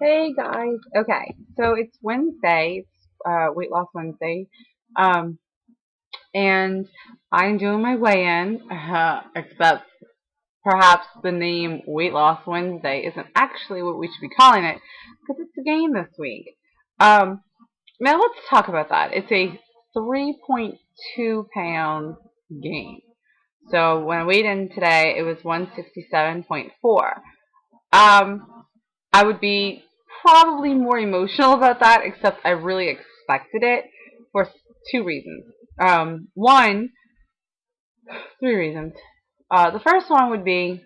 Hey guys. Okay, so it's Wednesday. It's Weight Loss Wednesday, um, and I'm doing my weigh-in. Except perhaps the name Weight Loss Wednesday isn't actually what we should be calling it because it's a game this week. Um, Now let's talk about that. It's a 3.2 pound gain. So when I weighed in today, it was 167.4. Um, I would be probably more emotional about that, except I really expected it for two reasons. One, three reasons. The first one would be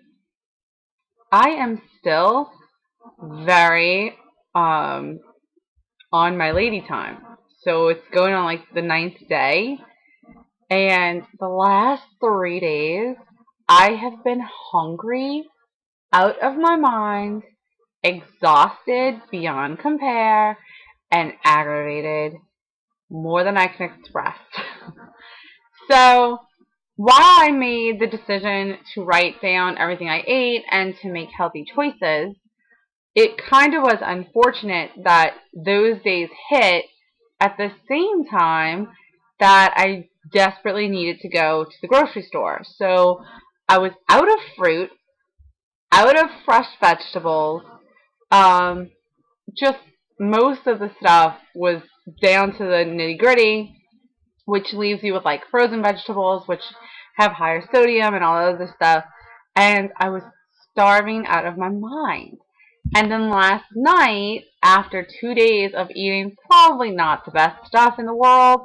I am still very on my lady time. So it's going on like the ninth day, and the last 3 days I have been hungry out of my mind, exhausted beyond compare, and aggravated more than I can express. So, while I made the decision to write down everything I ate and to make healthy choices, it kind of was unfortunate that those days hit at the same time that I desperately needed to go to the grocery store. So, I was out of fruit, out of fresh vegetables, um, just most of the stuff was down to the nitty gritty, which leaves you with like frozen vegetables, which have higher sodium and all that other stuff. And I was starving out of my mind. And then last night, after 2 days of eating probably not the best stuff in the world,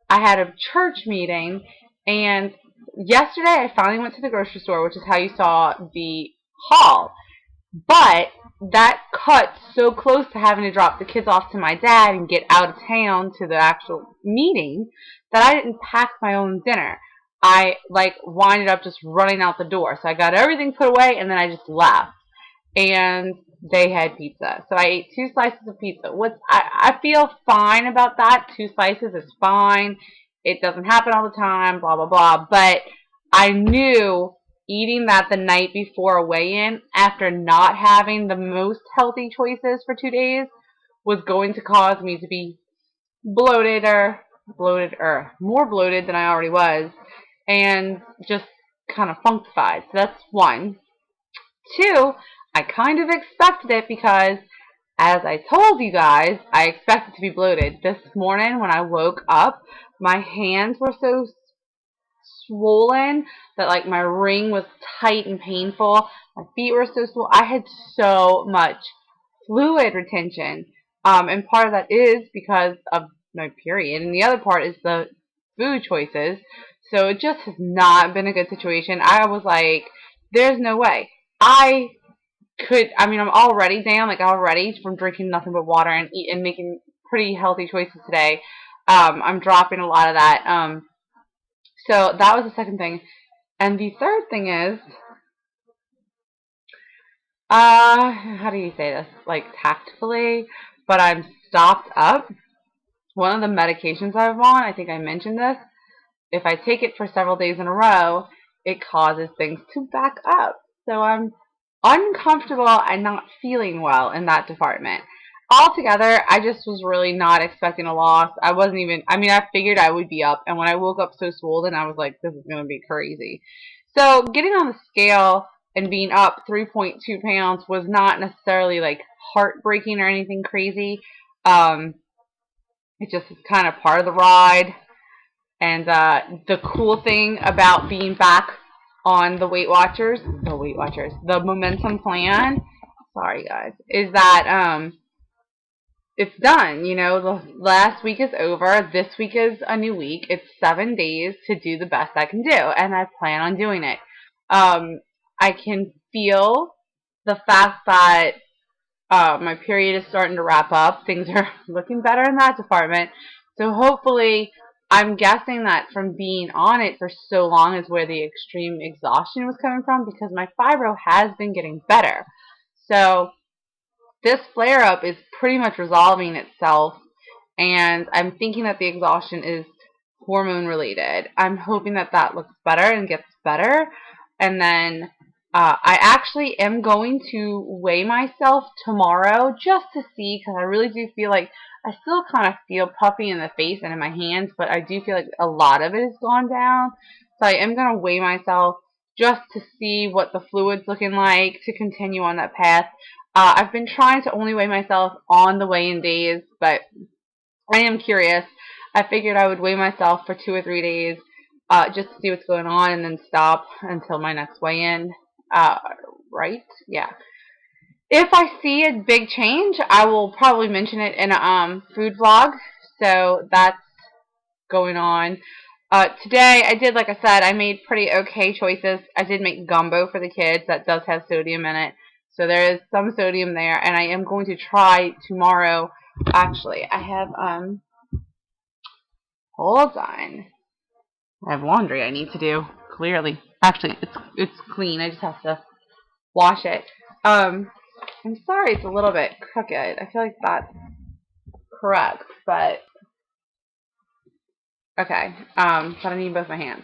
I had a church meeting. And yesterday, I finally went to the grocery store, which is how you saw the haul. But that cut so close to having to drop the kids off to my dad and get out of town to the actual meeting that I didn't pack my own dinner. I like winded up just running out the door. So I got everything put away and then I just left. And they had pizza. So I ate 2 slices of pizza. I feel fine about that. 2 slices is fine. It doesn't happen all the time, blah blah blah. But I knew eating that the night before a weigh-in after not having the most healthy choices for 2 days was going to cause me to be more bloated than I already was, and just kind of funkified. So that's one. Two, I kind of expected it because, as I told you guys, I expected to be bloated. This morning when I woke up, my hands were so swollen that like my ring was tight and painful. My feet were so swollen. I had so much fluid retention. And part of that is because of my period, and the other part is the food choices. So it just has not been a good situation. I was like, there's no way. I'm already down, like already from drinking nothing but water and making pretty healthy choices today. I'm dropping a lot of that. So that was the second thing. And the third thing is, how do you say this? Like tactfully, but I'm stopped up. One of the medications I'm on, I think I mentioned this, if I take it for several days in a row, it causes things to back up. So I'm uncomfortable and not feeling well in that department. Altogether, I just was really not expecting a loss. I figured I would be up, and when I woke up so swollen, I was like, this is going to be crazy. So getting on the scale and being up 3.2 pounds was not necessarily like heartbreaking or anything crazy. Um, it just is kind of part of the ride. And the cool thing about being back on the Momentum plan, sorry guys, is that it's done. You know, the last week is over. This week is a new week. It's 7 days to do the best I can do, and I plan on doing it. I can feel the fact that my period is starting to wrap up. Things are looking better in that department. So hopefully, I'm guessing that from being on it for so long is where the extreme exhaustion was coming from, because my fibro has been getting better. So this flare up is pretty much resolving itself, and I'm thinking that the exhaustion is hormone related. I'm hoping that that looks better and gets better, and then I actually am going to weigh myself tomorrow just to see, because I really do feel like I still kind of feel puffy in the face and in my hands, but I do feel like a lot of it has gone down. So I am going to weigh myself just to see what the fluid's looking like to continue on that path. I've been trying to only weigh myself on the weigh-in days, but I am curious. I figured I would weigh myself for 2 or 3 days just to see what's going on and then stop until my next weigh-in. Uh, right? Yeah. If I see a big change, I will probably mention it in a food vlog. So that's going on. Today, I did, like I said, I made pretty okay choices. I did make gumbo for the kids. That does have sodium in it. So there is some sodium there. And I am going to try tomorrow. Actually, I have, hold on. I have laundry I need to do, clearly. Actually, it's clean. I just have to wash it. I'm sorry it's a little bit crooked. I feel like that's correct, but okay. But I need both my hands.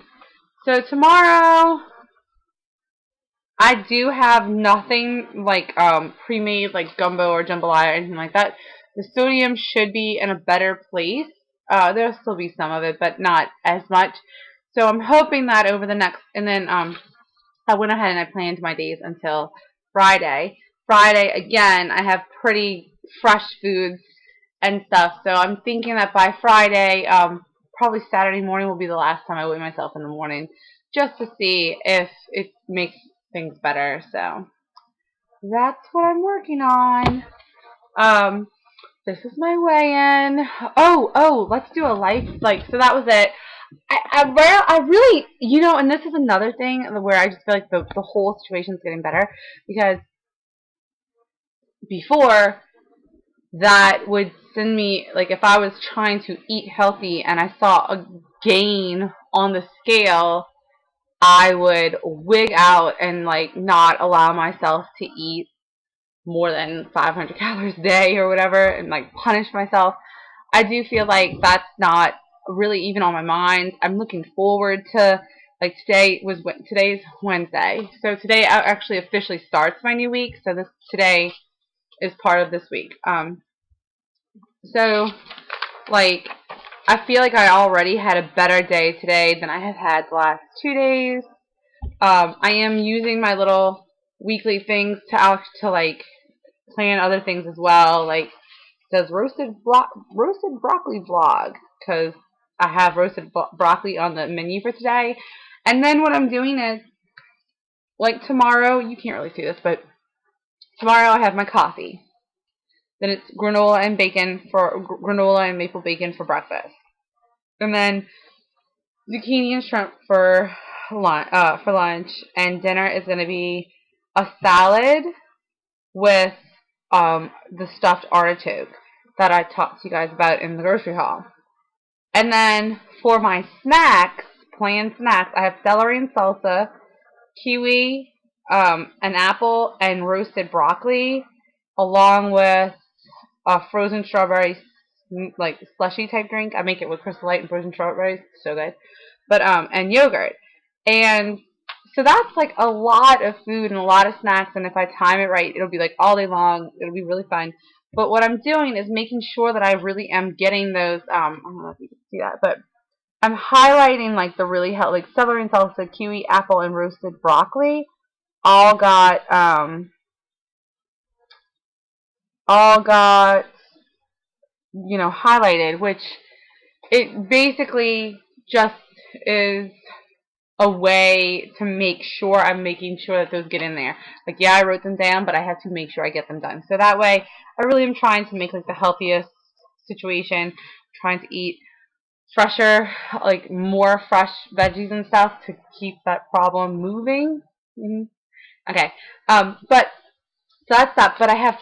So tomorrow, I do have nothing like pre-made like gumbo or jambalaya or anything like that. The sodium should be in a better place. There'll still be some of it, but not as much. So I'm hoping that over the next, and then I went ahead and I planned my days until Friday. Friday, again, I have pretty fresh foods and stuff. So I'm thinking that by Friday, probably Saturday morning will be the last time I weigh myself in the morning, just to see if it makes things better. So that's what I'm working on. Um, this is my weigh-in. Oh, let's do a life, like, so that was it. I really, and this is another thing where I just feel like the whole situation's getting better, because before that would send me, like, if I was trying to eat healthy and I saw a gain on the scale, I would wig out and, like, not allow myself to eat more than 500 calories a day or whatever and, like, punish myself. I do feel like that's not really even on my mind. I'm looking forward to, like, today's Wednesday. So today actually officially starts my new week. So today is part of this week. So, like, I feel like I already had a better day today than I have had the last 2 days. I am using my little weekly things to like plan other things as well. Like, it says roasted broccoli vlog, because I have roasted broccoli on the menu for today. And then what I'm doing is, like, tomorrow, you can't really see this, but tomorrow I have my coffee. Then it's granola and maple bacon for breakfast. And then zucchini and shrimp for lunch. And dinner is going to be a salad with the stuffed artichoke that I talked to you guys about in the grocery haul. And then for my snacks, planned snacks, I have celery and salsa, kiwi, an apple, and roasted broccoli, along with a frozen strawberry, like, slushy type drink. I make it with Crystal Light and frozen strawberries, so good. But and yogurt, and so that's like a lot of food and a lot of snacks. And if I time it right, it'll be like all day long. It'll be really fun. But what I'm doing is making sure that I really am getting those. I don't know if you can see that, but I'm highlighting like the really healthy, like celery and salsa, kiwi, apple, and roasted broccoli. All got all got highlighted, which it basically just is a way to make sure I'm making sure that those get in there. Like, yeah, I wrote them down, but I have to make sure I get them done. So that way, I really am trying to make, like, the healthiest situation, trying to eat fresher, like, more fresh veggies and stuff to keep that problem moving. Okay. But so that's that. But I have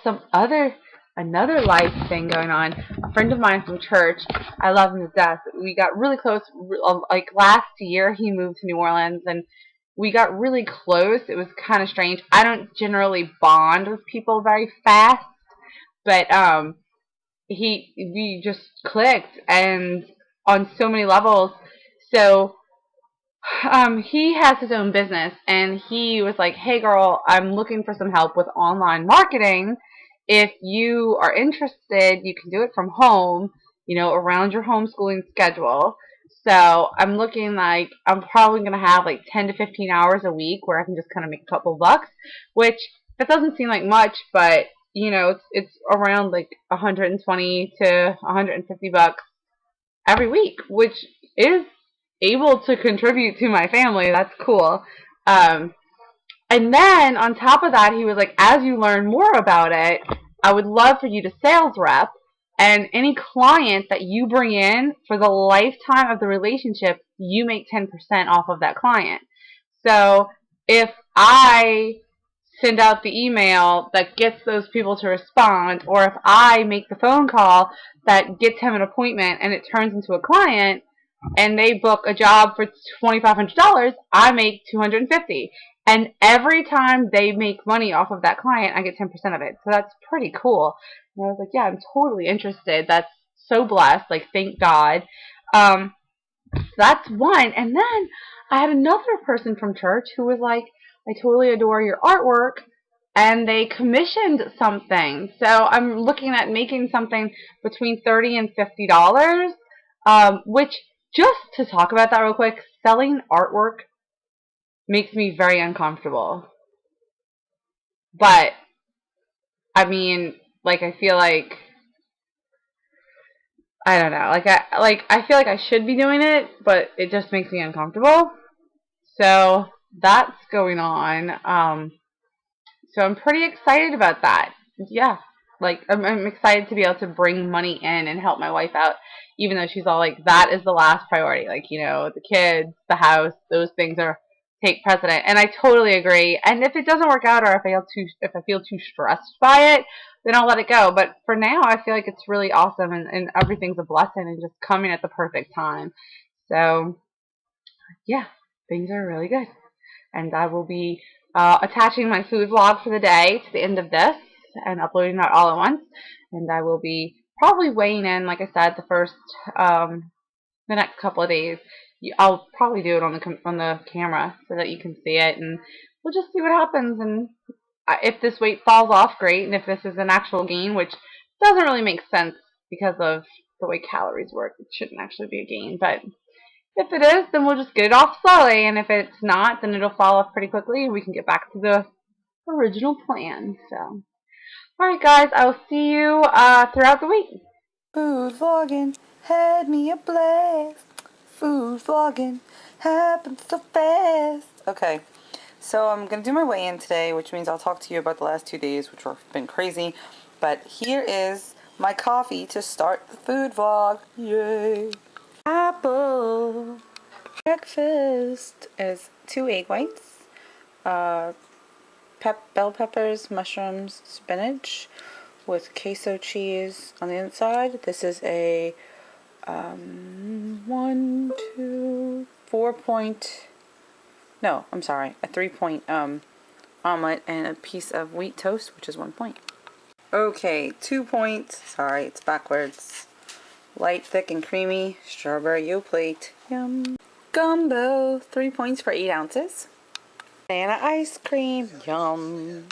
another life thing going on. A friend of mine from church, I love him to death. We got really close. Like, last year, he moved to New Orleans, and we got really close. It was kind of strange. I don't generally bond with people very fast, but we just clicked, and on so many levels. So he has his own business, and he was like, hey girl, I'm looking for some help with online marketing. If you are interested, you can do it from home, around your homeschooling schedule. So I'm looking like I'm probably going to have like 10 to 15 hours a week where I can just kind of make a couple bucks, which that doesn't seem like much, but it's around like 120 to 150 bucks every week, which is able to contribute to my family. That's cool. Um, and then on top of that, he was like, as you learn more about it, I would love for you to sales rep, and any client that you bring in for the lifetime of the relationship, you make 10% off of that client. So if I send out the email that gets those people to respond, or if I make the phone call that gets him an appointment and it turns into a client, and they book a job for $2,500, I make $250. And every time they make money off of that client, I get 10% of it. So that's pretty cool. And I was like, yeah, I'm totally interested. That's so blessed. Like, thank God. So that's one. And then I had another person from church who was like, I totally adore your artwork. And they commissioned something. So I'm looking at making something between $30 and $50, which, just to talk about that real quick, selling artwork makes me very uncomfortable. But, I mean, like, I feel like, I don't know, I feel like I should be doing it, but it just makes me uncomfortable. So, that's going on. So I'm pretty excited about that. Yeah. Like, I'm excited to be able to bring money in and help my wife out, even though she's all like, that is the last priority. Like, the kids, the house, those things take precedent. And I totally agree. And if it doesn't work out, or if I feel too stressed by it, then I'll let it go. But for now, I feel like it's really awesome, and everything's a blessing and just coming at the perfect time. So, yeah, things are really good. And I will be attaching my food vlog for the day to the end of this and uploading that all at once. And I will be probably weighing in, like I said, the next couple of days. I'll probably do it on the camera so that you can see it, and we'll just see what happens. And if this weight falls off, great. And if this is an actual gain, which doesn't really make sense because of the way calories work, it shouldn't actually be a gain, but if it is, then we'll just get it off slowly, and if it's not, then it'll fall off pretty quickly, and we can get back to the original plan. So, alright guys, I will see you throughout the week. Food vlogging had me a blast. Food vlogging happened so fast. Okay, so I'm gonna do my weigh-in today, which means I'll talk to you about the last 2 days, which have been crazy. But here is my coffee to start the food vlog. Yay! Apple breakfast is 2 egg whites, bell peppers, mushrooms, spinach, with queso cheese on the inside. This is a a 3-point omelet and a piece of wheat toast, which is 1 point. Okay, 2 points. Sorry, it's backwards. Light, thick, and creamy strawberry Yoplait. Yum. Gumbo, 3 points for 8 ounces. Banana ice cream. Yum.